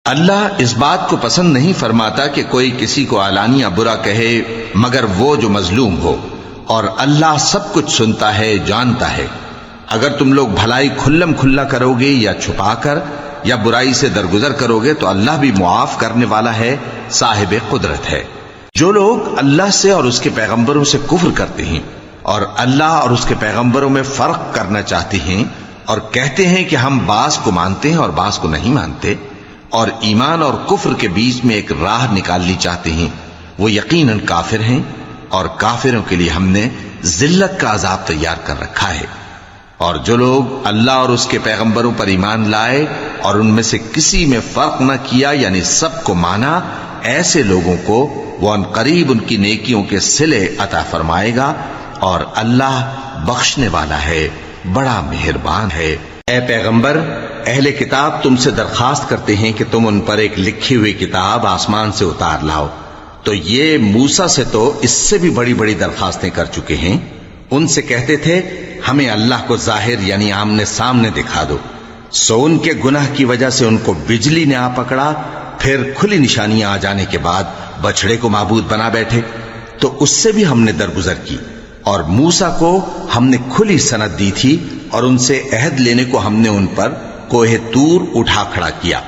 اللہ اس بات کو پسند نہیں فرماتا کہ کوئی کسی کو علانیہ برا کہے مگر وہ جو مظلوم ہو، اور اللہ سب کچھ سنتا ہے، جانتا ہے۔ اگر تم لوگ بھلائی کھلم کھلا کرو گے یا چھپا کر یا برائی سے درگزر کرو گے تو اللہ بھی معاف کرنے والا ہے، صاحب قدرت ہے۔ جو لوگ اللہ سے اور اس کے پیغمبروں سے کفر کرتے ہیں اور اللہ اور اس کے پیغمبروں میں فرق کرنا چاہتے ہیں اور کہتے ہیں کہ ہم بعض کو مانتے ہیں اور بعض کو نہیں مانتے، اور ایمان اور کفر کے بیچ میں ایک راہ نکالنی چاہتے ہیں، وہ یقیناً کافر ہیں، اور کافروں کے لیے ہم نے ذلت کا عذاب تیار کر رکھا ہے۔ اور جو لوگ اللہ اور اس کے پیغمبروں پر ایمان لائے اور ان میں سے کسی میں فرق نہ کیا، یعنی سب کو مانا، ایسے لوگوں کو وہ ان قریب ان کی نیکیوں کے صلے عطا فرمائے گا، اور اللہ بخشنے والا ہے، بڑا مہربان ہے۔ اے پیغمبر، اہل کتاب تم سے درخواست کرتے ہیں کہ تم ان پر ایک لکھی ہوئی کتاب آسمان سے اتار لاؤ، تو یہ موسیٰ سے تو اس سے بھی بڑی بڑی درخواستیں کر چکے ہیں۔ ان سے کہتے تھے ہمیں اللہ کو ظاہر یعنی آمنے سامنے دکھا دو، سو ان کے گناہ کی وجہ سے ان کو بجلی نے آ پکڑا، پھر کھلی نشانیاں آ جانے کے بعد بچڑے کو معبود بنا بیٹھے، تو اس سے بھی ہم نے درگزر کی۔ اور موسیٰ کو ہم نے کھلی سند دی تھی، اور ان سے عہد لینے کو ہم نے ان پر کوہ طور اٹھا کھڑا کیا،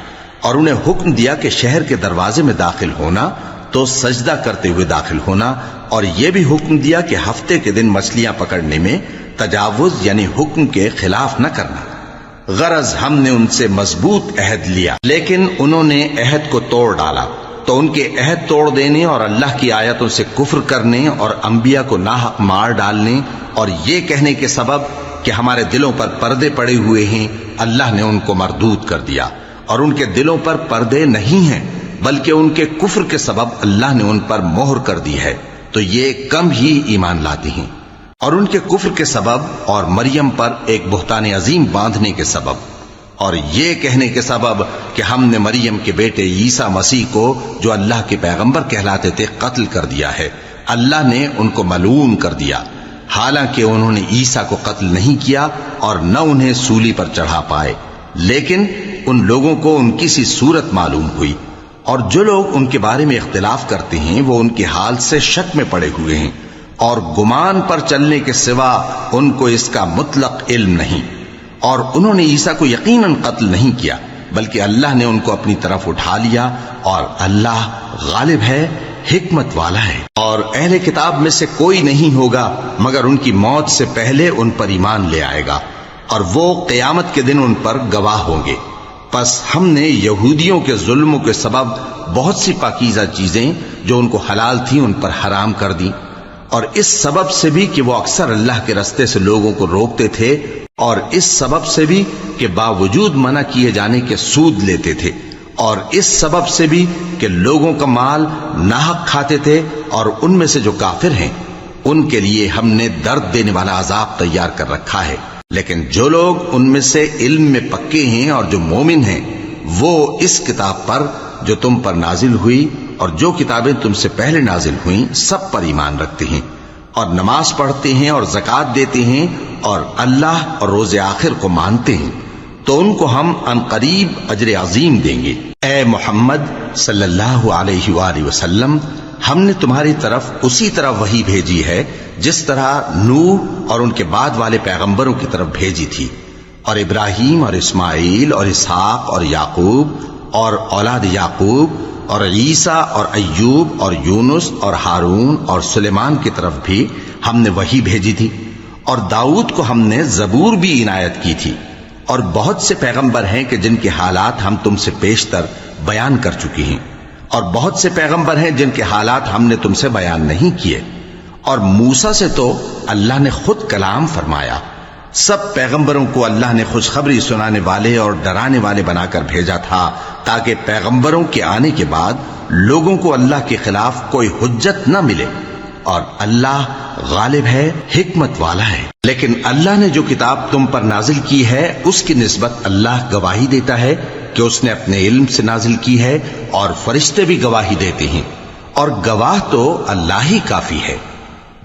اور انہیں حکم دیا کہ شہر کے دروازے میں داخل ہونا تو سجدہ کرتے ہوئے داخل ہونا، اور یہ بھی حکم دیا کہ ہفتے کے دن مچھلیاں پکڑنے میں تجاوز یعنی حکم کے خلاف نہ کرنا۔ غرض ہم نے ان سے مضبوط عہد لیا، لیکن انہوں نے عہد کو توڑ ڈالا، تو ان کے عہد توڑ دینے اور اللہ کی آیتوں سے کفر کرنے اور انبیاء کو ناحق مار ڈالنے اور یہ کہنے کے سبب کہ ہمارے دلوں پر پردے پڑے ہوئے ہیں، اللہ نے ان کو مردود کر دیا، اور ان کے دلوں پر پردے نہیں ہیں بلکہ ان کے کفر کے سبب اللہ نے ان پر مہر کر دی ہے، تو یہ کم ہی ایمان لاتے ہیں۔ اور ان کے کفر کے سبب اور مریم پر ایک بہتان عظیم باندھنے کے سبب اور یہ کہنے کے سبب کہ ہم نے مریم کے بیٹے عیسیٰ مسیح کو جو اللہ کے پیغمبر کہلاتے تھے قتل کر دیا ہے، اللہ نے ان کو ملعون کر دیا، حالانکہ انہوں نے عیسیٰ کو قتل نہیں کیا اور نہ انہیں سولی پر چڑھا پائے، لیکن ان لوگوں کو ان کی سی صورت معلوم ہوئی۔ اور جو لوگ ان کے بارے میں اختلاف کرتے ہیں وہ ان کے حال سے شک میں پڑے ہوئے ہیں، اور گمان پر چلنے کے سوا ان کو اس کا مطلق علم نہیں، اور انہوں نے عیسیٰ کو یقیناً قتل نہیں کیا بلکہ اللہ نے ان کو اپنی طرف اٹھا لیا، اور اللہ غالب ہے، حکمت والا ہے۔ اور اہل کتاب میں سے کوئی نہیں ہوگا مگر ان کی موت سے پہلے ان پر ایمان لے آئے گا، اور وہ قیامت کے دن ان پر گواہ ہوں گے۔ پس ہم نے یہودیوں کے ظلموں کے سبب بہت سی پاکیزہ چیزیں جو ان کو حلال تھیں ان پر حرام کر دیں، اور اس سبب سے بھی کہ وہ اکثر اللہ کے رستے سے لوگوں کو روکتے تھے، اور اس سبب سے بھی کہ باوجود منع کیے جانے کے سود لیتے تھے، اور اس سبب سے بھی کہ لوگوں کا مال ناحق کھاتے تھے، اور ان میں سے جو کافر ہیں ان کے لیے ہم نے درد دینے والا عذاب تیار کر رکھا ہے۔ لیکن جو لوگ ان میں سے علم میں پکے ہیں اور جو مومن ہیں وہ اس کتاب پر جو تم پر نازل ہوئی اور جو کتابیں تم سے پہلے نازل ہوئیں سب پر ایمان رکھتے ہیں، اور نماز پڑھتے ہیں اور زکوٰۃ دیتے ہیں اور اللہ اور روز آخر کو مانتے ہیں، تو ان کو ہم عنقریب اجر عظیم دیں گے۔ اے محمد صلی اللہ علیہ وآلہ وسلم، ہم نے تمہاری طرف اسی طرح وحی بھیجی ہے جس طرح نوح اور ان کے بعد والے پیغمبروں کی طرف بھیجی تھی، اور ابراہیم اور اسماعیل اور اسحاق اور یعقوب اور اولاد یعقوب اور عیسیٰ اور ایوب اور یونس اور ہارون اور سلیمان کی طرف بھی ہم نے وحی بھیجی تھی، اور داؤد کو ہم نے زبور بھی عنایت کی تھی، اور بہت سے پیغمبر ہیں کہ جن کے حالات ہم تم سے پیشتر بیان کر چکے ہیں، اور بہت سے پیغمبر ہیں جن کے حالات ہم نے تم سے بیان نہیں کیے، اور موسیٰ سے تو اللہ نے خود کلام فرمایا۔ سب پیغمبروں کو اللہ نے خوشخبری سنانے والے اور ڈرانے والے بنا کر بھیجا تھا تاکہ پیغمبروں کے آنے کے بعد لوگوں کو اللہ کے خلاف کوئی حجت نہ ملے، اور اللہ غالب ہے، حکمت والا ہے۔ لیکن اللہ نے جو کتاب تم پر نازل کی ہے اس کی نسبت اللہ گواہی دیتا ہے کہ اس نے اپنے علم سے نازل کی ہے، اور فرشتے بھی گواہی دیتے ہیں، اور گواہ تو اللہ ہی کافی ہے۔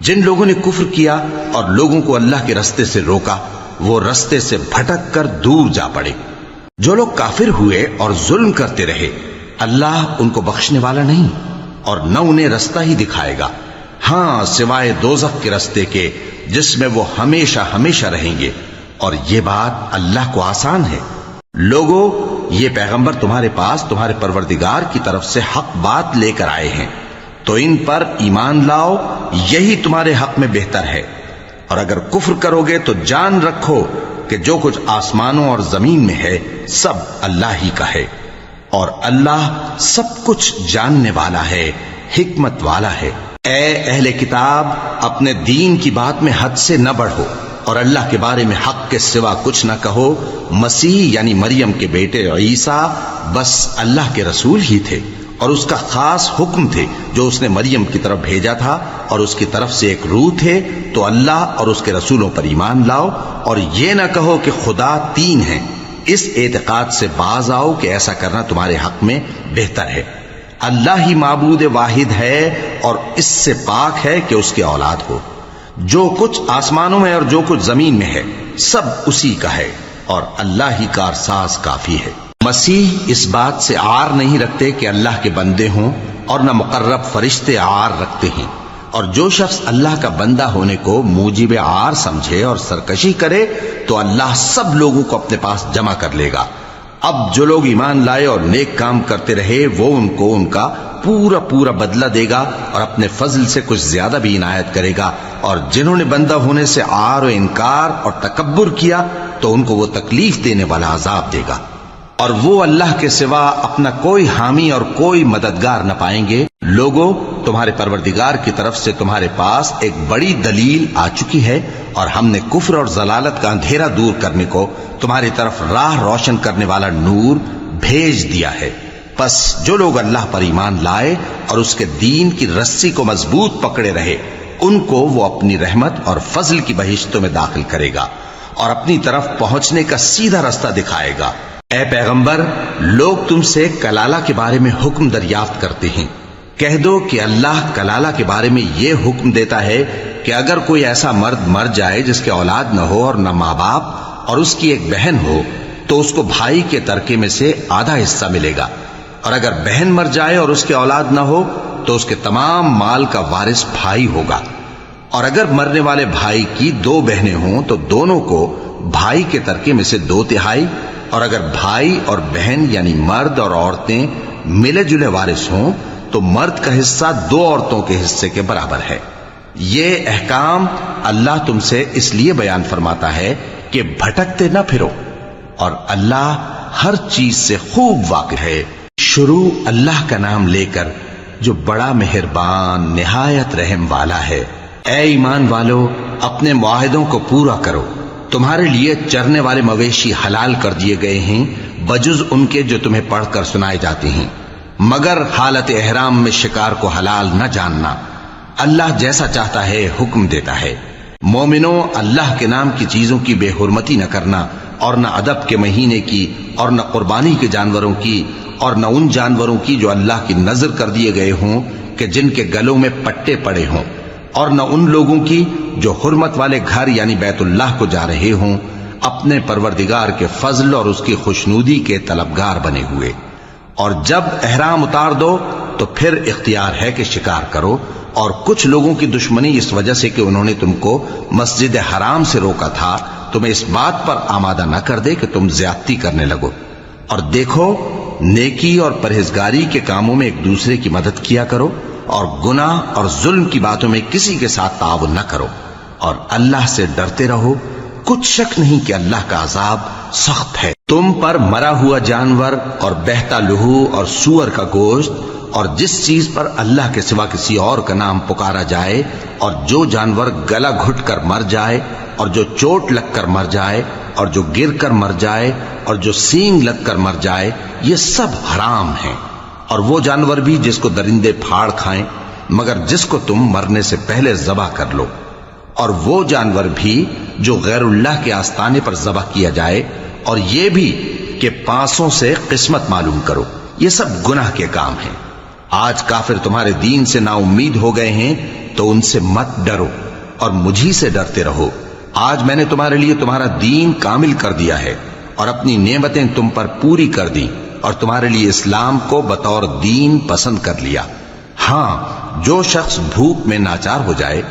جن لوگوں نے کفر کیا اور لوگوں کو اللہ کے رستے سے روکا وہ رستے سے بھٹک کر دور جا پڑے۔ جو لوگ کافر ہوئے اور ظلم کرتے رہے اللہ ان کو بخشنے والا نہیں اور نہ انہیں رستہ ہی دکھائے گا، ہاں سوائے دوزخ کے رستے کے جس میں وہ ہمیشہ ہمیشہ رہیں گے، اور یہ بات اللہ کو آسان ہے۔ لوگو، یہ پیغمبر تمہارے پاس تمہارے پروردگار کی طرف سے حق بات لے کر آئے ہیں، تو ان پر ایمان لاؤ، یہی تمہارے حق میں بہتر ہے، اور اگر کفر کرو گے تو جان رکھو کہ جو کچھ آسمانوں اور زمین میں ہے سب اللہ ہی کا ہے، اور اللہ سب کچھ جاننے والا ہے، حکمت والا ہے۔ اے اہل کتاب، اپنے دین کی بات میں حد سے نہ بڑھو، اور اللہ کے بارے میں حق کے سوا کچھ نہ کہو۔ مسیح یعنی مریم کے بیٹے عیسیٰ بس اللہ کے رسول ہی تھے، اور اس کا خاص حکم تھے جو اس نے مریم کی طرف بھیجا تھا، اور اس کی طرف سے ایک روح تھے، تو اللہ اور اس کے رسولوں پر ایمان لاؤ، اور یہ نہ کہو کہ خدا تین ہیں۔ اس اعتقاد سے باز آؤ کہ ایسا کرنا تمہارے حق میں بہتر ہے۔ اللہ ہی معبود واحد ہے اور اس سے پاک ہے کہ اس کی اولاد ہو۔ جو کچھ آسمانوں میں اور جو کچھ زمین میں ہے سب اسی کا ہے، اور اللہ ہی کارساز کافی ہے۔ مسیح اس بات سے عار نہیں رکھتے کہ اللہ کے بندے ہوں، اور نہ مقرب فرشتے عار رکھتے ہیں، اور جو شخص اللہ کا بندہ ہونے کو موجب عار سمجھے اور سرکشی کرے تو اللہ سب لوگوں کو اپنے پاس جمع کر لے گا۔ اب جو لوگ ایمان لائے اور نیک کام کرتے رہے وہ ان کو ان کا پورا پورا بدلہ دے گا، اور اپنے فضل سے کچھ زیادہ بھی عنایت کرے گا، اور جنہوں نے بندہ ہونے سے عار و انکار اور تکبر کیا تو ان کو وہ تکلیف دینے والا عذاب دے گا، اور وہ اللہ کے سوا اپنا کوئی حامی اور کوئی مددگار نہ پائیں گے۔ لوگوں، تمہارے پروردگار کی طرف سے تمہارے پاس ایک بڑی دلیل آ چکی ہے، اور ہم نے کفر اور ضلالت کا اندھیرا دور کرنے کو تمہاری طرف راہ روشن کرنے والا نور بھیج دیا ہے۔ پس جو لوگ اللہ پر ایمان لائے اور اس کے دین کی رسی کو مضبوط پکڑے رہے ان کو وہ اپنی رحمت اور فضل کی بہشتوں میں داخل کرے گا، اور اپنی طرف پہنچنے کا سیدھا رستہ دکھائے گا۔ اے پیغمبر، لوگ تم سے کلالہ کے بارے میں حکم دریافت کرتے ہیں، کہہ دو کہ اللہ کلالہ کے بارے میں یہ حکم دیتا ہے کہ اگر کوئی ایسا مرد مر جائے جس کے اولاد نہ ہو اور نہ ماں باپ، اور اس کی ایک بہن ہو، تو اس کو بھائی کے ترکے میں سے آدھا حصہ ملے گا، اور اگر بہن مر جائے اور اس کے اولاد نہ ہو تو اس کے تمام مال کا وارث بھائی ہوگا، اور اگر مرنے والے بھائی کی دو بہنیں ہوں تو دونوں کو بھائی کے ترکے میں سے 2/3، اور اگر بھائی اور بہن یعنی مرد اور عورتیں ملے جلے وارث ہوں تو مرد کا حصہ 2 عورتوں کے حصے کے برابر ہے۔ یہ احکام اللہ تم سے اس لیے بیان فرماتا ہے کہ بھٹکتے نہ پھرو، اور اللہ ہر چیز سے خوب واقف ہے۔ شروع اللہ کا نام لے کر جو بڑا مہربان نہایت رحم والا ہے۔ اے ایمان والو، اپنے معاہدوں کو پورا کرو۔ تمہارے لیے چرنے والے مویشی حلال کر دیے گئے ہیں بجز ان کے جو تمہیں پڑھ کر سنائے جاتے ہیں، مگر حالت احرام میں شکار کو حلال نہ جاننا۔ اللہ جیسا چاہتا ہے حکم دیتا ہے۔ مومنوں، اللہ کے نام کی چیزوں کی بے حرمتی نہ کرنا، اور نہ ادب کے مہینے کی، اور نہ قربانی کے جانوروں کی، اور نہ ان جانوروں کی جو اللہ کی نذر کر دیے گئے ہوں کہ جن کے گلوں میں پٹے پڑے ہوں، اور نہ ان لوگوں کی جو حرمت والے گھر یعنی بیت اللہ کو جا رہے ہوں اپنے پروردگار کے فضل اور اس کی خوشنودی کے طلبگار بنے ہوئے۔ اور جب احرام اتار دو تو پھر اختیار ہے کہ شکار کرو، اور کچھ لوگوں کی دشمنی اس وجہ سے کہ انہوں نے تم کو مسجد حرام سے روکا تھا تمہیں اس بات پر آمادہ نہ کر دے کہ تم زیادتی کرنے لگو۔ اور دیکھو، نیکی اور پرہیزگاری کے کاموں میں ایک دوسرے کی مدد کیا کرو، اور گناہ اور ظلم کی باتوں میں کسی کے ساتھ تعاون نہ کرو، اور اللہ سے ڈرتے رہو۔ کچھ شک نہیں کہ اللہ کا عذاب سخت ہے۔ تم پر مرا ہوا جانور اور بہتا لہو اور سور کا گوشت، اور جس چیز پر اللہ کے سوا کسی اور کا نام پکارا جائے، اور جو جانور گلا گھٹ کر مر جائے، اور جو چوٹ لگ کر مر جائے، اور جو گر کر مر جائے، اور جو سینگ لگ کر مر جائے، یہ سب حرام ہیں۔ اور وہ جانور بھی جس کو درندے پھاڑ کھائیں، مگر جس کو تم مرنے سے پہلے ذبح کر لو، اور وہ جانور بھی جو غیر اللہ کے آستانے پر ذبح کیا جائے، اور یہ بھی کہ پانسوں سے قسمت معلوم کرو۔ یہ سب گناہ کے کام ہیں۔ آج کافر تمہارے دین سے نا امید ہو گئے ہیں تو ان سے مت ڈرو اور مجھی سے ڈرتے رہو۔ آج میں نے تمہارے لیے تمہارا دین کامل کر دیا ہے، اور اپنی نعمتیں تم پر پوری کر دی اور تمہارے لیے اسلام کو بطور دین پسند کر لیا۔ ہاں، جو شخص بھوک میں ناچار ہو جائے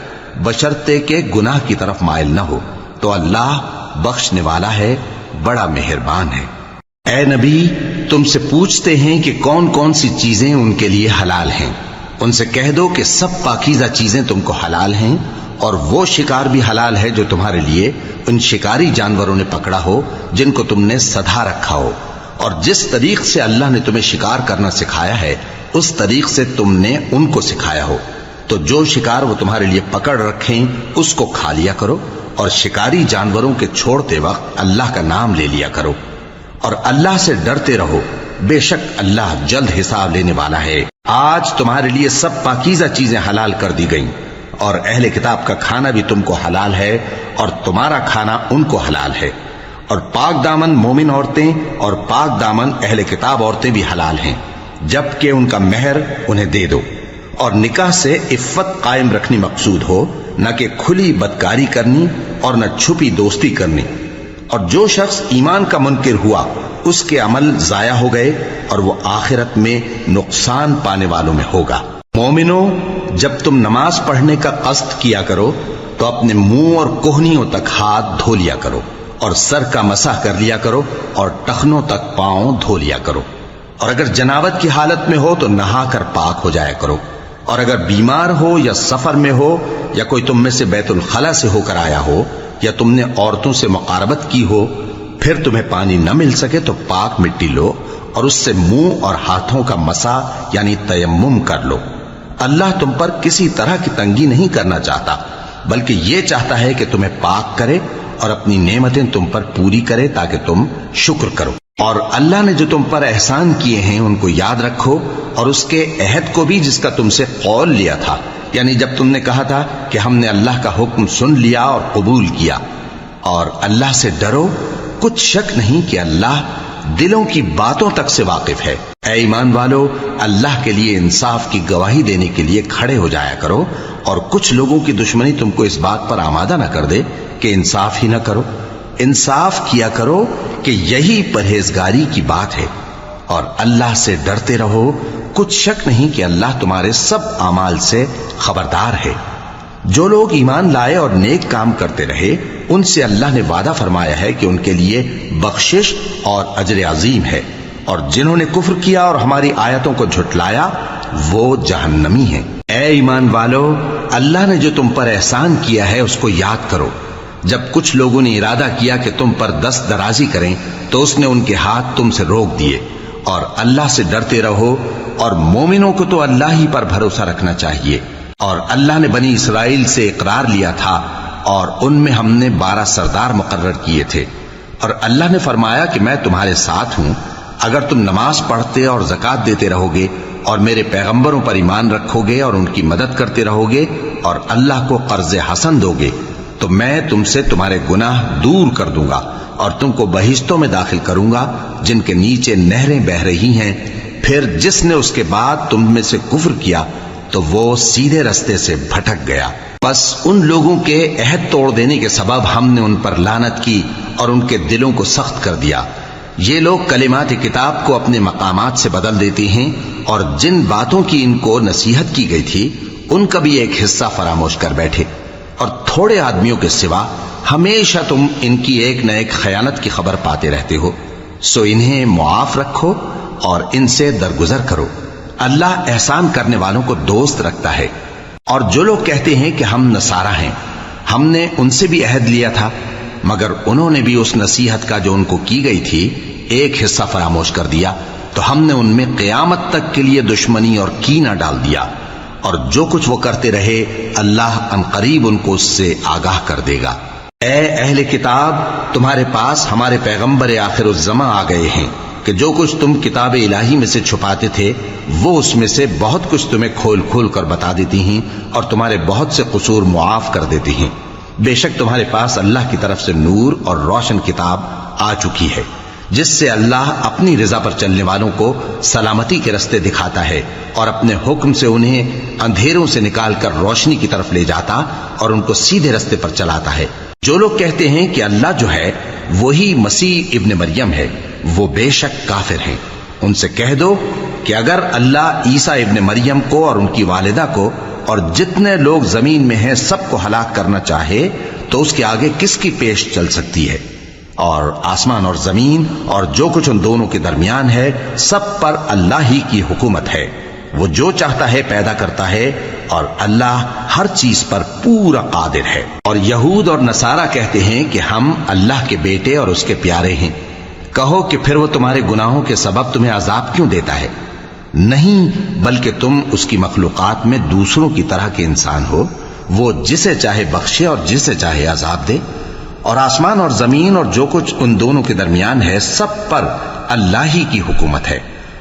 بشرطے کہ گناہ کی طرف مائل نہ ہو تو اللہ بخشنے والا ہے، بڑا مہربان ہے۔ اے نبی، تم سے پوچھتے ہیں کہ کون کون سی چیزیں ان کے لیے حلال ہیں۔ ان سے کہہ دو کہ سب پاکیزہ چیزیں تم کو حلال ہیں، اور وہ شکار بھی حلال ہے جو تمہارے لیے ان شکاری جانوروں نے پکڑا ہو جن کو تم نے سدھا رکھا ہو، اور جس طریق سے اللہ نے تمہیں شکار کرنا سکھایا ہے اس طریق سے تم نے ان کو سکھایا ہو۔ تو جو شکار وہ تمہارے لیے پکڑ رکھیں اس کو کھا لیا کرو، اور شکاری جانوروں کے چھوڑتے وقت اللہ کا نام لے لیا کرو، اور اللہ سے ڈرتے رہو، بے شک اللہ جلد حساب لینے والا ہے۔ آج تمہارے لیے سب پاکیزہ چیزیں حلال کر دی گئیں، اور اہل کتاب کا کھانا بھی تم کو حلال ہے اور تمہارا کھانا ان کو حلال ہے، اور پاک دامن مومن عورتیں اور پاک دامن اہل کتاب عورتیں بھی حلال ہیں، جبکہ ان کا مہر انہیں دے دو، اور نکاح سے عفت قائم رکھنی مقصود ہو، نہ کہ کھلی بدکاری کرنی اور نہ چھپی دوستی کرنی۔ اور جو شخص ایمان کا منکر ہوا اس کے عمل ضائع ہو گئے اور وہ آخرت میں نقصان پانے والوں میں ہوگا۔ مومنو، جب تم نماز پڑھنے کا قصد کیا کرو تو اپنے منہ اور کوہنیوں تک ہاتھ دھو لیا کرو، اور سر کا مسح کر لیا کرو، اور ٹخنوں تک پاؤں دھو لیا کرو، اور اگر جنابت کی حالت میں ہو تو نہا کر پاک ہو جایا کرو، اور اگر بیمار ہو یا سفر میں ہو یا کوئی تم میں سے بیت الخلا سے ہو کر آیا ہو یا تم نے عورتوں سے مقاربت کی ہو، پھر تمہیں پانی نہ مل سکے تو پاک مٹی لو اور اس سے منہ اور ہاتھوں کا مسح یعنی تیمم کر لو۔ اللہ تم پر کسی طرح کی تنگی نہیں کرنا چاہتا، بلکہ یہ چاہتا ہے کہ تمہیں پاک کرے اور اپنی نعمتیں تم پر پوری کرے تاکہ تم شکر کرو۔ اور اللہ نے جو تم پر احسان کیے ہیں ان کو یاد رکھو، اور اس کے عہد کو بھی جس کا تم سے قول لیا تھا، یعنی جب تم نے کہا تھا کہ ہم نے اللہ کا حکم سن لیا اور قبول کیا، اور اللہ سے ڈرو، کچھ شک نہیں کہ اللہ دلوں کی باتوں تک سے واقف ہے۔ اے ایمان والو، اللہ کے لیے انصاف کی گواہی دینے کے لیے کھڑے ہو جایا کرو، اور کچھ لوگوں کی دشمنی تم کو اس بات پر آمادہ نہ کر دے کہ انصاف ہی نہ کرو۔ انصاف کیا کرو کہ یہی پرہیزگاری کی بات ہے، اور اللہ سے ڈرتے رہو، کچھ شک نہیں کہ اللہ تمہارے سب اعمال سے خبردار ہے۔ جو لوگ ایمان لائے اور نیک کام کرتے رہے ان سے اللہ نے وعدہ فرمایا ہے کہ ان کے لیے بخشش اور اجر عظیم ہے، اور جنہوں نے کفر کیا اور ہماری آیتوں کو جھٹلایا وہ جہنمی ہیں۔ اے ایمان والو، اللہ نے جو تم پر احسان کیا ہے اس کو یاد کرو۔ جب کچھ لوگوں نے ارادہ کیا کہ تم پر دست درازی کریں تو اس نے ان کے ہاتھ تم سے روک دیے، اور اللہ سے ڈرتے رہو، اور مومنوں کو تو اللہ ہی پر بھروسہ رکھنا چاہیے۔ اور اللہ نے بنی اسرائیل سے اقرار لیا تھا، اور ان میں ہم نے 12 سردار مقرر کیے تھے، اور اللہ نے فرمایا کہ میں تمہارے ساتھ ہوں، اگر تم نماز پڑھتے اور زکوٰۃ دیتے رہو گے اور میرے پیغمبروں پر ایمان رکھو گے اور ان کی مدد کرتے رہو گے اور اللہ کو قرض حسن دو گے تو میں تم سے تمہارے گناہ دور کر دوں گا اور تم کو بہشتوں میں داخل کروں گا جن کے نیچے نہریں بہ رہی ہیں۔ پھر جس نے اس کے بعد تم میں سے کفر کیا تو وہ سیدھے رستے سے بھٹک گیا۔ بس ان لوگوں کے عہد توڑ دینے کے سبب ہم نے ان پر لعنت کی اور ان کے دلوں کو سخت کر دیا۔ یہ لوگ کلمات کتاب کو اپنے مقامات سے بدل دیتے ہیں، اور جن باتوں کی ان کو نصیحت کی گئی تھی ان کا بھی ایک حصہ فراموش کر بیٹھے، اور تھوڑے آدمیوں کے سوا ہمیشہ تم ان کی ایک نہ ایک خیانت کی خبر پاتے رہتے ہو، سو انہیں معاف رکھو اور ان سے درگزر کرو۔ اللہ احسان کرنے والوں کو دوست رکھتا ہے۔ اور جو لوگ کہتے ہیں کہ ہم نصارہ ہیں، ہم نے ان سے بھی عہد لیا تھا، مگر انہوں نے بھی اس نصیحت کا جو ان کو کی گئی تھی ایک حصہ فراموش کر دیا، تو ہم نے ان میں قیامت تک کے لیے دشمنی اور کینہ ڈال دیا، اور جو کچھ وہ کرتے رہے اللہ عنقریب ان کو اس سے آگاہ کر دے گا۔ اے اہل کتاب، تمہارے پاس ہمارے پیغمبر آخر الزماں آ گئے ہیں کہ جو کچھ تم کتاب الہی میں سے چھپاتے تھے وہ اس میں سے بہت کچھ تمہیں کھول کھول کر بتا دیتی ہیں اور تمہارے بہت سے قصور معاف کر دیتی ہیں۔ بے شک تمہارے پاس اللہ کی طرف سے نور اور روشن کتاب آ چکی ہے، جس سے اللہ اپنی رضا پر چلنے والوں کو سلامتی کے رستے دکھاتا ہے اور اپنے حکم سے انہیں اندھیروں سے نکال کر روشنی کی طرف لے جاتا اور ان کو سیدھے رستے پر چلاتا ہے۔ جو لوگ کہتے ہیں کہ اللہ جو ہے وہی مسیح ابن مریم ہے، وہ بے شک کافر ہیں۔ ان سے کہہ دو کہ اگر اللہ عیسیٰ ابن مریم کو اور ان کی والدہ کو اور جتنے لوگ زمین میں ہیں سب کو ہلاک کرنا چاہے تو اس کے آگے کس کی پیش چل سکتی ہے؟ اور آسمان اور زمین اور جو کچھ ان دونوں کے درمیان ہے سب پر اللہ ہی کی حکومت ہے۔ وہ جو چاہتا ہے پیدا کرتا ہے اور اللہ ہر چیز پر پورا قادر ہے۔ اور یہود اور نصارہ کہتے ہیں کہ ہم اللہ کے بیٹے اور اس کے پیارے ہیں۔ کہو کہ پھر وہ تمہارے گناہوں کے سبب تمہیں عذاب کیوں دیتا ہے؟ نہیں، بلکہ تم اس کی مخلوقات میں دوسروں کی طرح کے انسان ہو، وہ جسے چاہے بخشے اور جسے چاہے عذاب دے۔ اور آسمان اور زمین اور جو کچھ ان دونوں کے درمیان ہے سب پر اللہ ہی کی حکومت ہے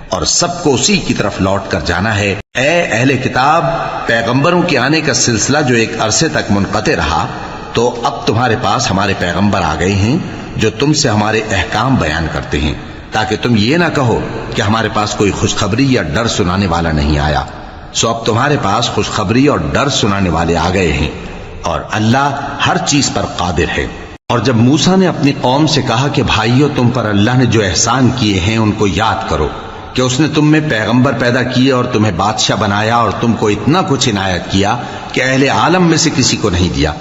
اور سب کو اسی کی طرف لوٹ کر جانا ہے۔ اے اہل کتاب، پیغمبروں کے آنے کا سلسلہ جو ایک عرصے تک منقطع رہا، تو اب تمہارے پاس ہمارے پیغمبر آ گئے ہیں جو تم سے ہمارے احکام بیان کرتے ہیں، تاکہ تم یہ نہ کہو کہ ہمارے پاس کوئی خوشخبری یا ڈر سنانے والا نہیں آیا۔ سو اب تمہارے پاس خوشخبری اور ڈر سنانے والے آ گئے ہیں، اور اللہ ہر چیز پر قادر ہے۔ اور جب موسیٰ نے اپنی قوم سے کہا کہ بھائیو، تم پر اللہ نے جو احسان کیے ہیں ان کو یاد کرو، کہ اس نے تم میں پیغمبر پیدا کیے اور تمہیں بادشاہ بنایا اور تم کو اتنا کچھ عنایت کیا کہ اہل عالم میں سے کسی کو نہیں دیا۔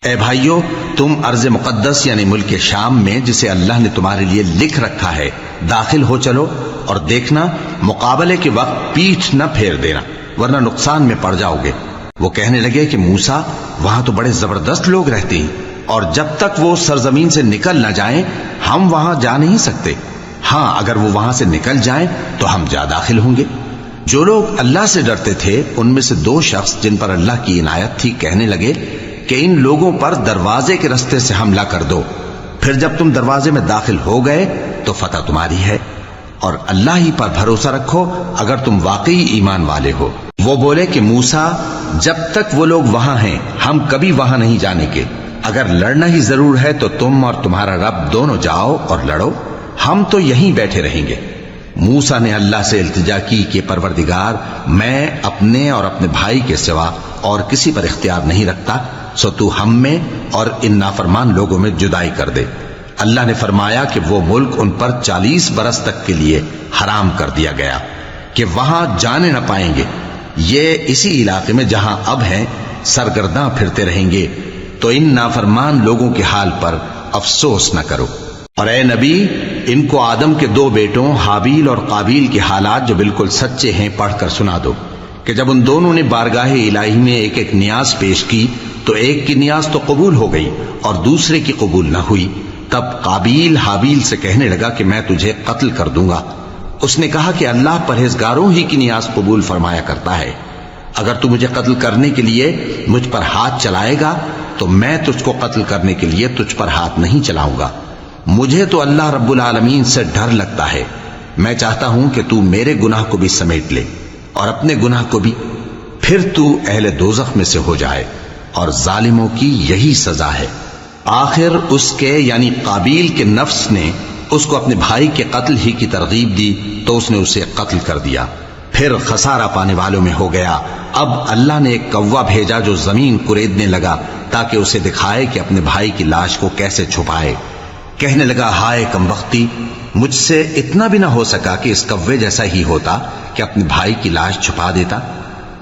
اے بھائیو، تم ارض مقدس یعنی ملک شام میں جسے اللہ نے تمہارے لیے لکھ رکھا ہے داخل ہو چلو، اور دیکھنا مقابلے کے وقت پیٹھ نہ پھیر دینا ورنہ نقصان میں پڑ جاؤ گے۔ وہ کہنے لگے کہ موسیٰ، وہاں تو بڑے زبردست لوگ رہتے ہیں، اور جب تک وہ سرزمین سے نکل نہ جائیں ہم وہاں جا نہیں سکتے۔ ہاں، اگر وہ وہاں سے نکل جائیں تو ہم جا داخل ہوں گے۔ جو لوگ اللہ سے ڈرتے تھے ان میں سے دو شخص جن پر اللہ کی عنایت تھی کہنے لگے کہ ان لوگوں پر دروازے کے رستے سے حملہ کر دو، پھر جب تم دروازے میں داخل ہو گئے تو فتح تمہاری ہے، اور اللہ ہی پر بھروسہ رکھو اگر تم واقعی ایمان والے ہو۔ وہ بولے کہ موسیٰ، جب تک وہ لوگ وہاں ہیں ہم کبھی وہاں نہیں جانے کے، اگر لڑنا ہی ضرور ہے تو تم اور تمہارا رب دونوں جاؤ اور لڑو، ہم تو یہیں بیٹھے رہیں گے۔ موسیٰ نے اللہ سے التجا کی کہ پروردگار، میں اپنے اور اپنے بھائی کے سوا اور کسی پر اختیار نہیں رکھتا، سو تو ہم میں اور ان نافرمان لوگوں میں جدائی کر دے۔ اللہ نے فرمایا کہ وہ ملک ان پر 40 برس تک کے لیے حرام کر دیا گیا کہ وہاں جانے نہ پائیں گے۔ یہ اسی علاقے میں جہاں اب ہیں سرگرداں پھرتے رہیں گے، تو ان نافرمان لوگوں کے حال پر افسوس نہ کرو۔ اور اے نبی، ان کو آدم کے 2 بیٹوں حابیل اور قابیل کے حالات جو بالکل سچے ہیں پڑھ کر سنا دو کہ جب ان دونوں نے بارگاہ الہی میں ایک ایک نیاز پیش کی تو ایک کی نیاز تو قبول ہو گئی اور دوسرے کی قبول نہ ہوئی۔ تب قابیل حابیل سے کہنے لگا کہ میں تجھے قتل کر دوں گا۔ اس نے کہا کہ اللہ پرہیزگاروں ہی کی نیاز قبول فرمایا کرتا ہے، اگر تو مجھے قتل کرنے کے لیے مجھ پر ہاتھ چلائے گا تو میں تجھ کو قتل کرنے کے لیے تجھ پر ہاتھ نہیں چلاؤں گا۔ مجھے تو اللہ رب العالمین سے ڈر لگتا ہے، میں چاہتا ہوں کہ تو میرے گناہ کو بھی سمیٹ لے اور اپنے گناہ کو بھی، پھر تو اہل دوزخ میں سے ہو جائے، اور ظالموں کی یہی سزا ہے۔ آخر اس کے یعنی قابیل کے نفس نے اس کو اپنے بھائی کے قتل ہی کی ترغیب دی تو اس نے اسے قتل کر دیا، پھر خسارہ پانے والوں میں ہو گیا۔ اب اللہ نے ایک کوا بھیجا جو زمین کریدنے لگا تاکہ اسے دکھائے کہ اپنے بھائی کی لاش کو کیسے چھپائے۔ کہنے لگا، ہائے کمبختی، مجھ سے اتنا بھی نہ ہو سکا کہ اس کوے جیسا ہی ہوتا کہ اپنے بھائی کی لاش چھپا دیتا۔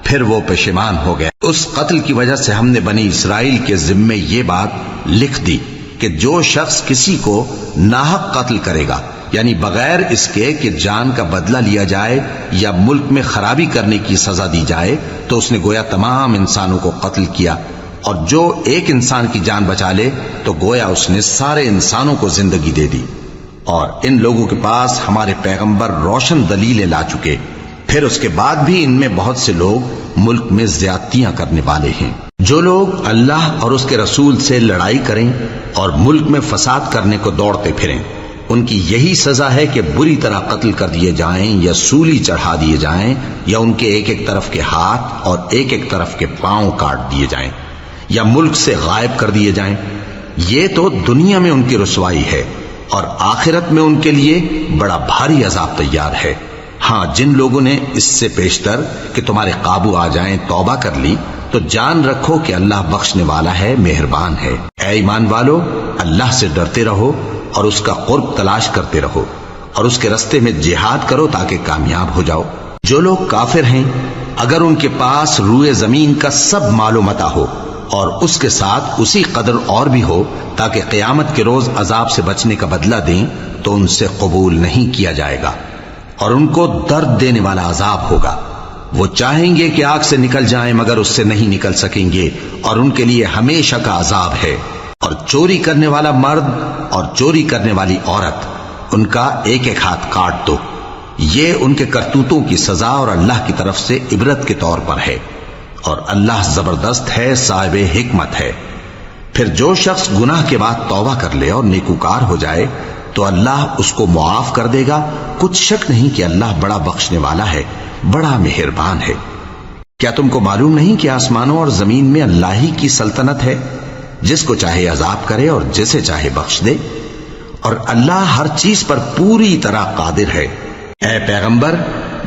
پھر وہ پشیمان ہو گیا۔ اس قتل کی وجہ سے ہم نے بنی اسرائیل کے ذمے یہ بات لکھ دی کہ جو شخص کسی کو ناحق قتل کرے گا، یعنی بغیر اس کے کہ جان کا بدلہ لیا جائے یا ملک میں خرابی کرنے کی سزا دی جائے، تو اس نے گویا تمام انسانوں کو قتل کیا، اور جو ایک انسان کی جان بچا لے تو گویا اس نے سارے انسانوں کو زندگی دے دی۔ اور ان لوگوں کے پاس ہمارے پیغمبر روشن دلیلیں لا چکے، پھر اس کے بعد بھی ان میں بہت سے لوگ ملک میں زیادتیاں کرنے والے ہیں۔ جو لوگ اللہ اور اس کے رسول سے لڑائی کریں اور ملک میں فساد کرنے کو دوڑتے پھریں، ان کی یہی سزا ہے کہ بری طرح قتل کر دیے جائیں یا سولی چڑھا دیے جائیں، یا ان کے ایک ایک طرف کے ہاتھ اور ایک ایک طرف کے پاؤں کاٹ دیے جائیں، یا ملک سے غائب کر دیے جائیں۔ یہ تو دنیا میں ان کی رسوائی ہے، اور آخرت میں ان کے لیے بڑا بھاری عذاب تیار ہے۔ ہاں، جن لوگوں نے اس سے پیشتر کہ تمہارے قابو آ جائیں توبہ کر لی تو جان رکھو کہ اللہ بخشنے والا ہے، مہربان ہے۔ اے ایمان والو، اللہ سے ڈرتے رہو اور اس کا قرب تلاش کرتے رہو اور اس کے رستے میں جہاد کرو تاکہ کامیاب ہو جاؤ۔ جو لوگ کافر ہیں اگر ان کے پاس روئے زمین کا سب مال و متاع ہو اور اس کے ساتھ اسی قدر اور بھی ہو تاکہ قیامت کے روز عذاب سے بچنے کا بدلہ دیں تو ان سے قبول نہیں کیا جائے گا اور ان کو درد دینے والا عذاب ہوگا۔ وہ چاہیں گے کہ آگ سے نکل جائیں مگر اس سے نہیں نکل سکیں گے اور ان کے لیے ہمیشہ کا عذاب ہے۔ اور چوری کرنے والا مرد اور چوری کرنے والی عورت، ان کا ایک ایک ہاتھ کاٹ دو، یہ ان کے کرتوتوں کی سزا اور اللہ کی طرف سے عبرت کے طور پر ہے، اور اللہ زبردست ہے، صاحب حکمت ہے۔ پھر جو شخص گناہ کے بعد توبہ کر لے اور نیکوکار ہو جائے تو اللہ اس کو معاف کر دے گا، کچھ شک نہیں کہ اللہ بڑا بخشنے والا ہے، بڑا مہربان ہے۔ کیا تم کو معلوم نہیں کہ آسمانوں اور زمین میں اللہ ہی کی سلطنت ہے، جس کو چاہے عذاب کرے اور جسے چاہے بخش دے، اور اللہ ہر چیز پر پوری طرح قادر ہے۔ اے پیغمبر،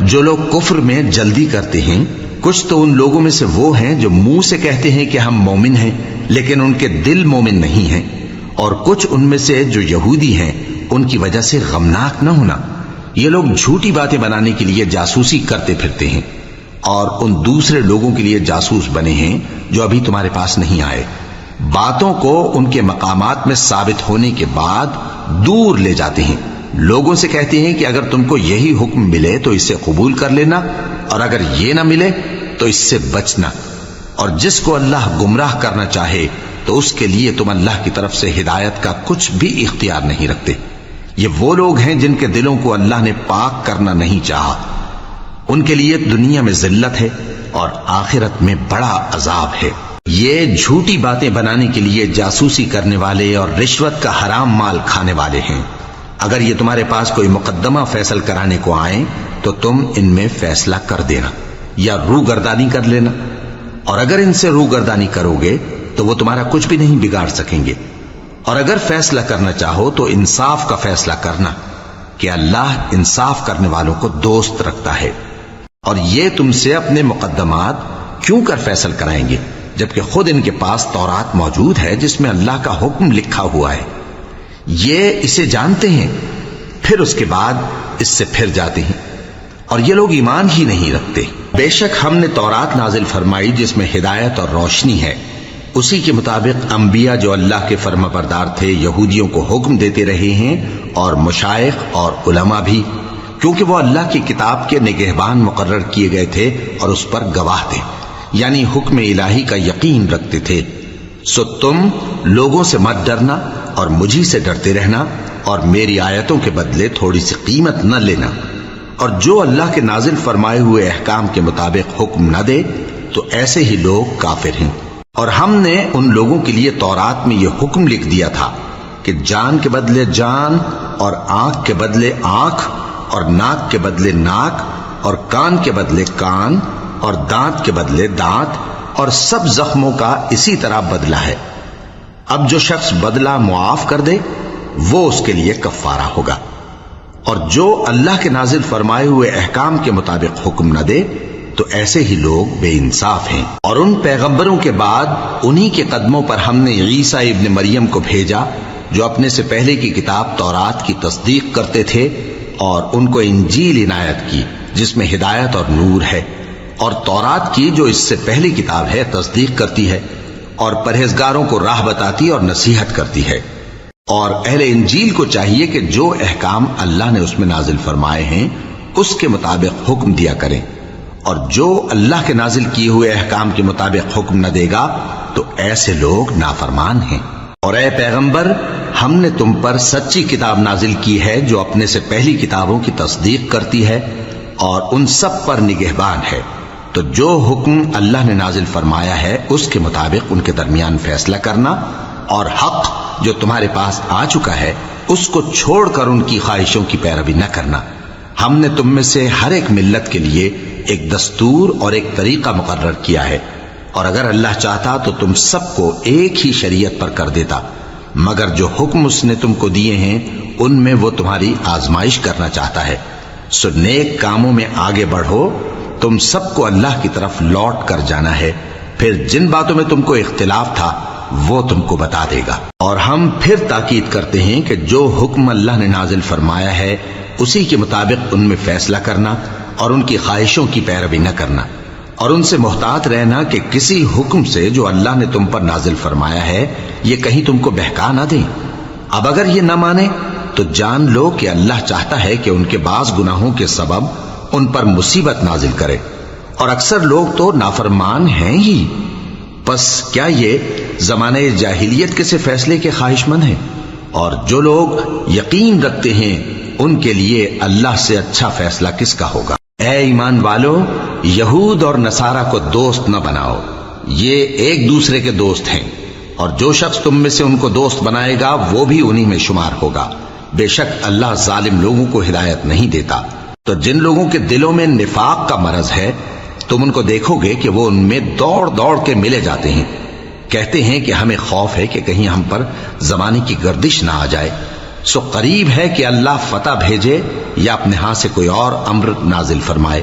جو لوگ کفر میں جلدی کرتے ہیں، کچھ تو ان لوگوں میں سے وہ ہیں جو منہ سے کہتے ہیں کہ ہم مومن ہیں لیکن ان کے دل مومن نہیں ہیں، اور کچھ ان میں سے جو یہودی ہیں، ان کی وجہ سے غمناک نہ ہونا۔ یہ لوگ جھوٹی باتیں بنانے کے لیے جاسوسی کرتے پھرتے ہیں اور ان دوسرے لوگوں کے لیے جاسوس بنے ہیں جو ابھی تمہارے پاس نہیں آئے، باتوں کو ان کے مقامات میں ثابت ہونے کے بعد دور لے جاتے ہیں، لوگوں سے کہتے ہیں کہ اگر تم کو یہی حکم ملے تو اسے قبول کر لینا، اور اگر یہ نہ ملے تو اس سے بچنا، اور جس کو اللہ گمراہ کرنا چاہے تو اس کے لیے تم اللہ کی طرف سے ہدایت کا کچھ بھی اختیار نہیں رکھتے۔ یہ وہ لوگ ہیں جن کے دلوں کو اللہ نے پاک کرنا نہیں چاہا، ان کے لیے دنیا میں ذلت ہے اور آخرت میں بڑا عذاب ہے۔ یہ جھوٹی باتیں بنانے کے لیے جاسوسی کرنے والے اور رشوت کا حرام مال کھانے والے ہیں۔ اگر یہ تمہارے پاس کوئی مقدمہ فیصل کرانے کو آئیں تو تم ان میں فیصلہ کر دینا یا روگردانی کر لینا، اور اگر ان سے روگردانی کرو گے تو وہ تمہارا کچھ بھی نہیں بگاڑ سکیں گے، اور اگر فیصلہ کرنا چاہو تو انصاف کا فیصلہ کرنا کہ اللہ انصاف کرنے والوں کو دوست رکھتا ہے۔ اور یہ تم سے اپنے مقدمات کیوں کر فیصل کرائیں گے جبکہ خود ان کے پاس تورات موجود ہے جس میں اللہ کا حکم لکھا ہوا ہے۔ یہ اسے جانتے ہیں، پھر اس کے بعد اس سے پھر جاتے ہیں، اور یہ لوگ ایمان ہی نہیں رکھتے۔ بے شک ہم نے تورات نازل فرمائی جس میں ہدایت اور روشنی ہے، اسی کے مطابق انبیاء جو اللہ کے فرما بردار تھے یہودیوں کو حکم دیتے رہے ہیں، اور مشائخ اور علماء بھی، کیونکہ وہ اللہ کی کتاب کے نگہبان مقرر کیے گئے تھے اور اس پر گواہ تھے، یعنی حکم الہی کا یقین رکھتے تھے۔ سو تم لوگوں سے مت ڈرنا اور مجھی سے ڈرتے رہنا، اور میری آیتوں کے بدلے تھوڑی سی قیمت نہ لینا، اور جو اللہ کے نازل فرمائے ہوئے احکام کے مطابق حکم نہ دے تو ایسے ہی لوگ کافر ہیں۔ اور ہم نے ان لوگوں کے لیے تورات میں یہ حکم لکھ دیا تھا کہ جان کے بدلے جان، اور آنکھ کے بدلے آنکھ، اور ناک کے بدلے ناک، اور کان کے بدلے کان، اور دانت کے بدلے دانت، اور سب زخموں کا اسی طرح بدلہ ہے۔ اب جو شخص بدلہ معاف کر دے وہ اس کے لیے کفارہ ہوگا، اور جو اللہ کے نازل فرمائے ہوئے احکام کے مطابق حکم نہ دے تو ایسے ہی لوگ بے انصاف ہیں۔ اور ان پیغمبروں کے بعد انہی کے قدموں پر ہم نے عیسیٰ ابن مریم کو بھیجا جو اپنے سے پہلے کی کتاب تورات کی تصدیق کرتے تھے، اور ان کو انجیل عنایت کی جس میں ہدایت اور نور ہے، اور تورات کی جو اس سے پہلی کتاب ہے تصدیق کرتی ہے اور پرہیزگاروں کو راہ بتاتی اور نصیحت کرتی ہے۔ اور اہل انجیل کو چاہیے کہ جو احکام اللہ نے اس میں نازل فرمائے ہیں اس کے مطابق حکم دیا کریں، اور جو اللہ کے نازل کیے ہوئے احکام کے مطابق حکم نہ دے گا تو ایسے لوگ نافرمان ہیں۔ اور اے پیغمبر، ہم نے تم پر سچی کتاب نازل کی ہے جو اپنے سے پہلی کتابوں کی تصدیق کرتی ہے اور ان سب پر نگہبان ہے، تو جو حکم اللہ نے نازل فرمایا ہے اس کے مطابق ان کے درمیان فیصلہ کرنا، اور حق جو تمہارے پاس آ چکا ہے اس کو چھوڑ کر ان کی خواہشوں کی پیروی نہ کرنا۔ ہم نے تم میں سے ہر ایک ملت کے لیے ایک دستور اور ایک طریقہ مقرر کیا ہے، اور اگر اللہ چاہتا تو تم سب کو ایک ہی شریعت پر کر دیتا، مگر جو حکم اس نے تم کو دیے ہیں ان میں وہ تمہاری آزمائش کرنا چاہتا ہے۔ سو نیک کاموں میں آگے بڑھو، تم سب کو اللہ کی طرف لوٹ کر جانا ہے۔ پھر جن باتوں میں تم کو اختلاف تھا وہ تم کو بتا دے گا۔ اور ہم پھر تاکید کرتے ہیں کہ جو حکم اللہ نے نازل فرمایا ہے اسی کے مطابق ان میں فیصلہ کرنا اور ان کی خواہشوں کی پیروی نہ کرنا، اور ان سے محتاط رہنا کہ کسی حکم سے جو اللہ نے تم پر نازل فرمایا ہے یہ کہیں تم کو بہکا نہ دیں۔ اب اگر یہ نہ مانے تو جان لو کہ اللہ چاہتا ہے کہ ان کے بعض گناہوں کے سبب ان پر مصیبت نازل کرے، اور اکثر لوگ تو نافرمان ہیں ہی۔ پس کیا یہ زمانہ جاہلیت کے سے فیصلے کے خواہش مند ہیں؟ اور جو لوگ یقین رکھتے ہیں ان کے لیے اللہ سے اچھا فیصلہ کس کا ہوگا؟ اے ایمان والو، یہود اور نصارہ کو دوست نہ بناؤ، یہ ایک دوسرے کے دوست ہیں، اور جو شخص تم میں سے ان کو دوست بنائے گا وہ بھی انہی میں شمار ہوگا۔ بے شک اللہ ظالم لوگوں کو ہدایت نہیں دیتا۔ تو جن لوگوں کے دلوں میں نفاق کا مرض ہے تم ان کو دیکھو گے کہ وہ ان میں دوڑ دوڑ کے ملے جاتے ہیں، کہتے ہیں کہ ہمیں خوف ہے کہ کہیں ہم پر زمانے کی گردش نہ آ جائے، سو قریب ہے کہ اللہ فتح بھیجے یا اپنے ہاں سے کوئی اور امر نازل فرمائے،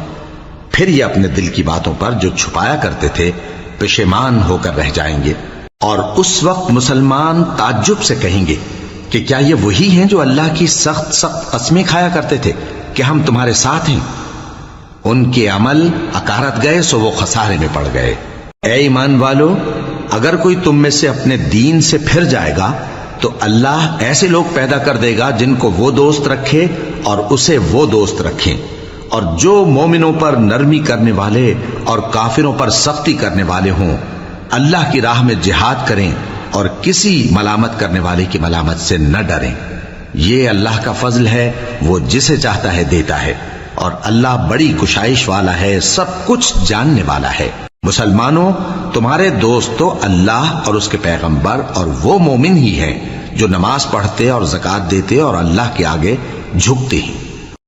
پھر یہ اپنے دل کی باتوں پر جو چھپایا کرتے تھے پشیمان ہو کر رہ جائیں گے۔ اور اس وقت مسلمان تعجب سے کہیں گے کہ کیا یہ وہی ہیں جو اللہ کی سخت سخت قسمیں کھایا کرتے تھے کہ ہم تمہارے ساتھ ہیں؟ ان کے عمل اکارت گئے سو وہ خسارے میں پڑ گئے۔ اے ایمان والو، اگر کوئی تم میں سے اپنے دین سے پھر جائے گا تو اللہ ایسے لوگ پیدا کر دے گا جن کو وہ دوست رکھے اور اسے وہ دوست رکھیں، اور جو مومنوں پر نرمی کرنے والے اور کافروں پر سختی کرنے والے ہوں، اللہ کی راہ میں جہاد کریں اور کسی ملامت کرنے والے کی ملامت سے نہ ڈریں۔ یہ اللہ کا فضل ہے، وہ جسے چاہتا ہے دیتا ہے، اور اللہ بڑی کشائش والا ہے، سب کچھ جاننے والا ہے۔ مسلمانوں، تمہارے دوست تو اللہ اور اس کے پیغمبر اور وہ مومن ہی ہیں جو نماز پڑھتے اور زکوٰۃ دیتے اور اللہ کے آگے جھکتے ہیں۔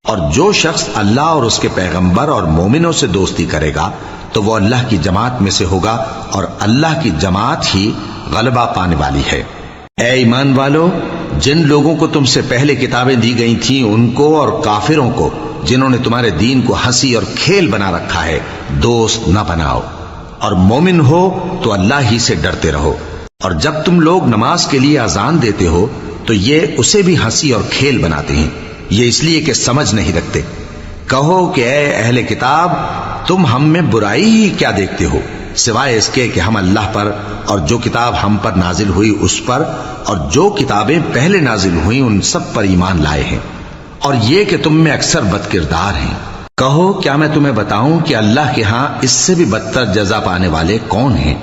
اور جو شخص اللہ اور اس کے پیغمبر اور مومنوں سے دوستی کرے گا تو وہ اللہ کی جماعت میں سے ہوگا، اور اللہ کی جماعت ہی غلبہ پانے والی ہے۔ اے ایمان والو، جن لوگوں کو تم سے پہلے کتابیں دی گئی تھیں ان کو اور کافروں کو جنہوں نے تمہارے دین کو ہنسی اور کھیل بنا رکھا ہے دوست نہ بناؤ، اور مومن ہو تو اللہ ہی سے ڈرتے رہو۔ اور جب تم لوگ نماز کے لیے اذان دیتے ہو تو یہ اسے بھی ہنسی اور کھیل بناتے ہیں، یہ اس لیے کہ سمجھ نہیں رکھتے۔ کہو کہ اے اہل کتاب، تم ہم میں برائی ہی کیا دیکھتے ہو، سوائے اس کے کہ ہم اللہ پر اور جو کتاب ہم پر نازل ہوئی اس پر اور جو کتابیں پہلے نازل ہوئیں ان سب پر ایمان لائے ہیں، اور یہ کہ تم میں اکثر بد کردار ہیں۔ کہو کیا میں تمہیں بتاؤں کہ اللہ کے ہاں اس سے بھی بدتر جزا پانے والے کون ہیں؟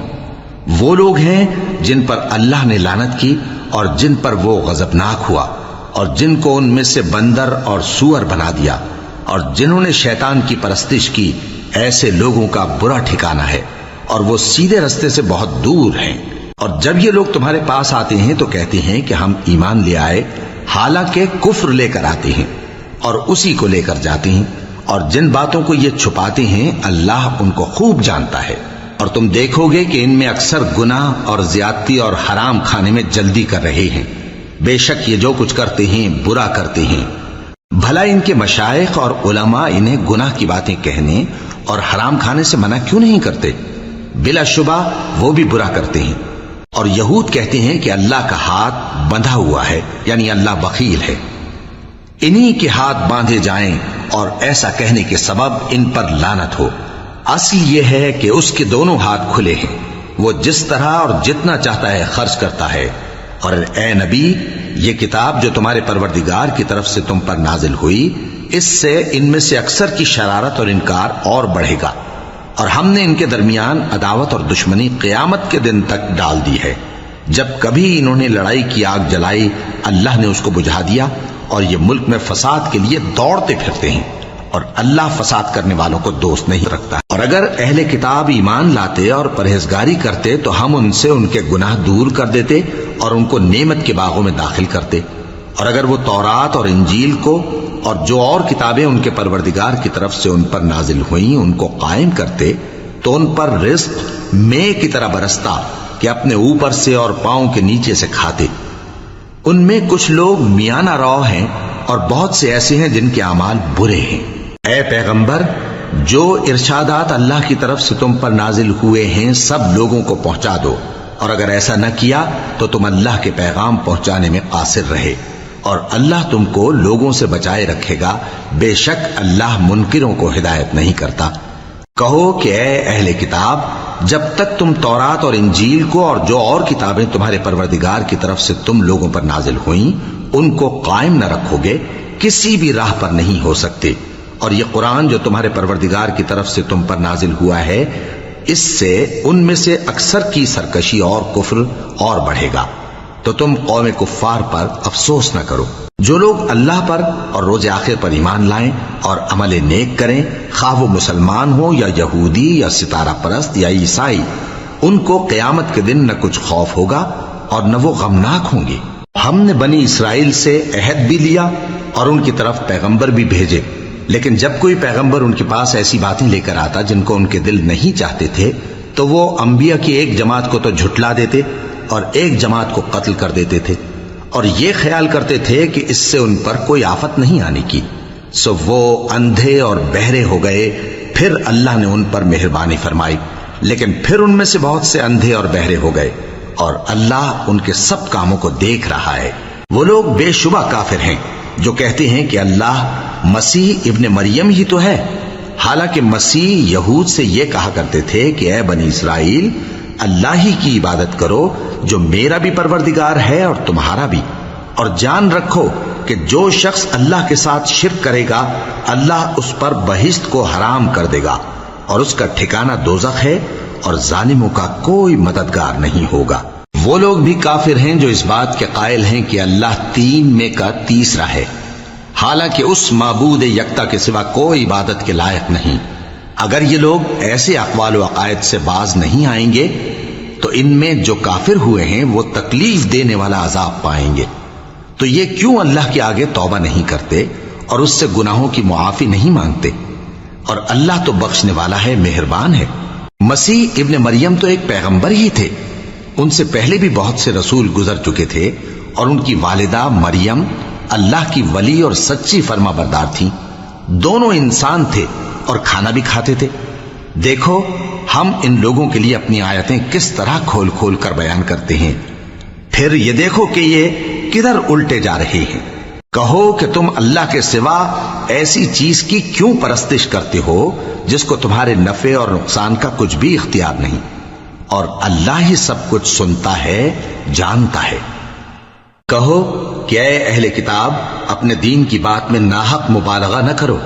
وہ لوگ ہیں جن پر اللہ نے لعنت کی اور جن پر وہ غضبناک ہوا، اور جن کو ان میں سے بندر اور سور بنا دیا، اور جنہوں نے شیطان کی پرستش کی، ایسے لوگوں کا برا ٹھکانہ ہے، اور وہ سیدھے رستے سے بہت دور ہیں۔ اور جب یہ لوگ تمہارے پاس آتے ہیں تو کہتے ہیں کہ ہم ایمان لے آئے، حالانکہ کفر لے کر آتے ہیں اور اسی کو لے کر جاتے ہیں، اور جن باتوں کو یہ چھپاتے ہیں اللہ ان کو خوب جانتا ہے۔ اور تم دیکھو گے کہ ان میں اکثر گناہ اور زیادتی اور حرام کھانے میں جلدی کر رہے ہیں، بے شک یہ جو کچھ کرتے ہیں برا کرتے ہیں۔ بھلا ان کے مشائخ اور علماء انہیں گناہ کی باتیں کہنے اور حرام کھانے سے منع کیوں نہیں کرتے؟ بلا شبہ وہ بھی برا کرتے ہیں۔ اور یہود کہتے ہیں کہ اللہ کا ہاتھ بندھا ہوا ہے، یعنی اللہ بخیل ہے، انہی کے ہاتھ باندھے جائیں، اور ایسا کہنے کے سبب ان پر لعنت ہو۔ اصل یہ ہے کہ اس کے دونوں ہاتھ کھلے ہیں، وہ جس طرح اور جتنا چاہتا ہے خرچ کرتا ہے۔ اور اے نبی، یہ کتاب جو تمہارے پروردگار کی طرف سے تم پر نازل ہوئی، اس سے ان میں سے اکثر کی شرارت اور انکار اور بڑھے گا، اور ہم نے ان کے درمیان عداوت اور دشمنی قیامت کے دن تک ڈال دی ہے۔ جب کبھی انہوں نے لڑائی کی آگ جلائی اللہ نے اس کو بجھا دیا، اور یہ ملک میں فساد کے لیے دوڑتے پھرتے ہیں، اور اللہ فساد کرنے والوں کو دوست نہیں رکھتا۔ اور اگر اہل کتاب ایمان لاتے اور پرہیزگاری کرتے تو ہم ان سے ان کے گناہ دور کر دیتے اور ان کو نعمت کے باغوں میں داخل کرتے۔ اور اگر وہ تورات اور انجیل کو اور جو اور کتابیں ان کے پروردگار کی طرف سے ان پر نازل ہوئیں ان کو قائم کرتے تو ان پر رزق مے کی طرح برستا کہ اپنے اوپر سے اور پاؤں کے نیچے سے کھاتے۔ ان میں کچھ لوگ میانہ رو ہیں اور بہت سے ایسے ہیں جن کے اعمال برے ہیں۔ اے پیغمبر، جو ارشادات اللہ کی طرف سے تم پر نازل ہوئے ہیں سب لوگوں کو پہنچا دو، اور اگر ایسا نہ کیا تو تم اللہ کے پیغام پہنچانے میں قاصر رہے، اور اللہ تم کو لوگوں سے بچائے رکھے گا، بے شک اللہ منکروں کو ہدایت نہیں کرتا۔ کہو کہ اے اہل کتاب، جب تک تم تورات اور انجیل کو اور جو اور کتابیں تمہارے پروردگار کی طرف سے تم لوگوں پر نازل ہوئیں ان کو قائم نہ رکھو گے، کسی بھی راہ پر نہیں ہو سکتے۔ اور یہ قرآن جو تمہارے پروردگار کی طرف سے تم پر نازل ہوا ہے، اس سے ان میں سے اکثر کی سرکشی اور کفر اور بڑھے گا، تو تم قوم کفار پر افسوس نہ کرو۔ جو لوگ اللہ پر اور روز آخر پر ایمان لائیں اور عمل نیک کریں، خواہ وہ مسلمان ہو یا یہودی یا ستارہ پرست یا عیسائی، ان کو قیامت کے دن نہ کچھ خوف ہوگا اور نہ وہ غمناک ہوں گے۔ ہم نے بنی اسرائیل سے عہد بھی لیا اور ان کی طرف پیغمبر بھی بھیجے، لیکن جب کوئی پیغمبر ان کے پاس ایسی باتیں لے کر آتا جن کو ان کے دل نہیں چاہتے تھے، تو وہ انبیاء کی ایک جماعت کو تو جھٹلا دیتے اور ایک جماعت کو قتل کر دیتے تھے، اور یہ خیال کرتے تھے کہ اس سے ان پر کوئی آفت نہیں آنے کی، سو وہ اندھے اور بہرے ہو گئے۔ پھر اللہ نے ان پر مہربانی فرمائی، لیکن پھر ان میں سے بہت سے اندھے اور بہرے ہو گئے، اور اللہ ان کے سب کاموں کو دیکھ رہا ہے۔ وہ لوگ بے شبہ کافر ہیں جو کہتے ہیں کہ اللہ مسیح ابن مریم ہی تو ہے، حالانکہ مسیح یہود سے یہ کہا کرتے تھے کہ اے بنی اسرائیل، اللہ ہی کی عبادت کرو جو میرا بھی پروردگار ہے اور تمہارا بھی، اور جان رکھو کہ جو شخص اللہ کے ساتھ شرک کرے گا اللہ اس پر بہشت کو حرام کر دے گا، اور اس کا ٹھکانہ دوزخ ہے، اور ظالموں کا کوئی مددگار نہیں ہوگا۔ وہ لوگ بھی کافر ہیں جو اس بات کے قائل ہیں کہ اللہ تین میں کا تیسرا ہے، حالانکہ اس معبود یکتا کے سوا کوئی عبادت کے لائق نہیں۔ اگر یہ لوگ ایسے اقوال و عقائد سے باز نہیں آئیں گے تو ان میں جو کافر ہوئے ہیں وہ تکلیف دینے والا عذاب پائیں گے۔ تو یہ کیوں اللہ کے آگے توبہ نہیں کرتے اور اس سے گناہوں کی معافی نہیں مانگتے؟ اور اللہ تو بخشنے والا ہے، مہربان ہے۔ مسیح ابن مریم تو ایک پیغمبر ہی تھے، ان سے پہلے بھی بہت سے رسول گزر چکے تھے، اور ان کی والدہ مریم اللہ کی ولی اور سچی فرما بردار تھیں، دونوں انسان تھے اور کھانا بھی کھاتے تھے۔ دیکھو ہم ان لوگوں کے لیے اپنی آیتیں کس طرح کھول کھول کر بیان کرتے ہیں، پھر یہ دیکھو کہ یہ کدھر الٹے جا رہے ہیں۔ کہو کہ تم اللہ کے سوا ایسی چیز کی کیوں پرستش کرتے ہو جس کو تمہارے نفع اور نقصان کا کچھ بھی اختیار نہیں، اور اللہ ہی سب کچھ سنتا ہے، جانتا ہے۔ کہو کہ اے اہل کتاب، اپنے دین کی بات میں ناحق مبالغہ نہ کرو،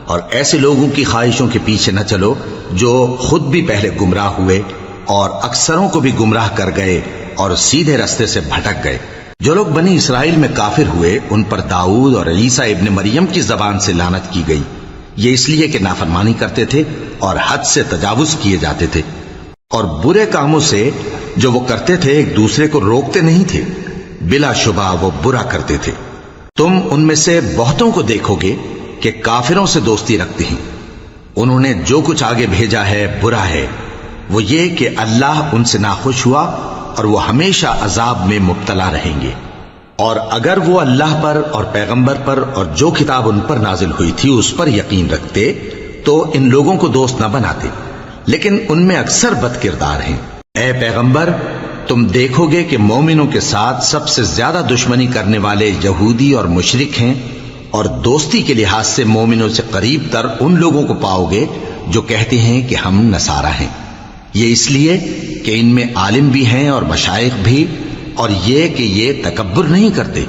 اور ایسے لوگوں کی خواہشوں کے پیچھے نہ چلو جو خود بھی پہلے گمراہ ہوئے اور اکثروں کو بھی گمراہ کر گئے اور سیدھے رستے سے بھٹک گئے۔ جو لوگ بنی اسرائیل میں کافر ہوئے ان پر داؤد اور عیسیٰ ابن مریم کی زبان سے لعنت کی گئی، یہ اس لیے کہ نافرمانی کرتے تھے اور حد سے تجاوز کیے جاتے تھے، اور برے کاموں سے جو وہ کرتے تھے ایک دوسرے کو روکتے نہیں تھے، بلا شبہ وہ برا کرتے تھے۔ تم ان میں سے بہتوں کو دیکھو گے کہ کافروں سے دوستی رکھتے ہیں، انہوں نے جو کچھ آگے بھیجا ہے برا ہے، وہ یہ کہ اللہ ان سے ناخوش ہوا اور وہ ہمیشہ عذاب میں مبتلا رہیں گے۔ اور اگر وہ اللہ پر اور پیغمبر پر اور جو کتاب ان پر نازل ہوئی تھی اس پر یقین رکھتے تو ان لوگوں کو دوست نہ بناتے، لیکن ان میں اکثر بد کردار ہیں۔ اے پیغمبر، تم دیکھو گے کہ مومنوں کے ساتھ سب سے زیادہ دشمنی کرنے والے یہودی اور مشرک ہیں، اور دوستی کے لحاظ سے مومنوں سے قریب تر ان لوگوں کو پاؤ گے جو کہتے ہیں کہ ہم نصارہ ہیں، یہ اس لیے کہ ان میں عالم بھی ہیں اور مشائخ بھی، اور یہ کہ یہ تکبر نہیں کرتے۔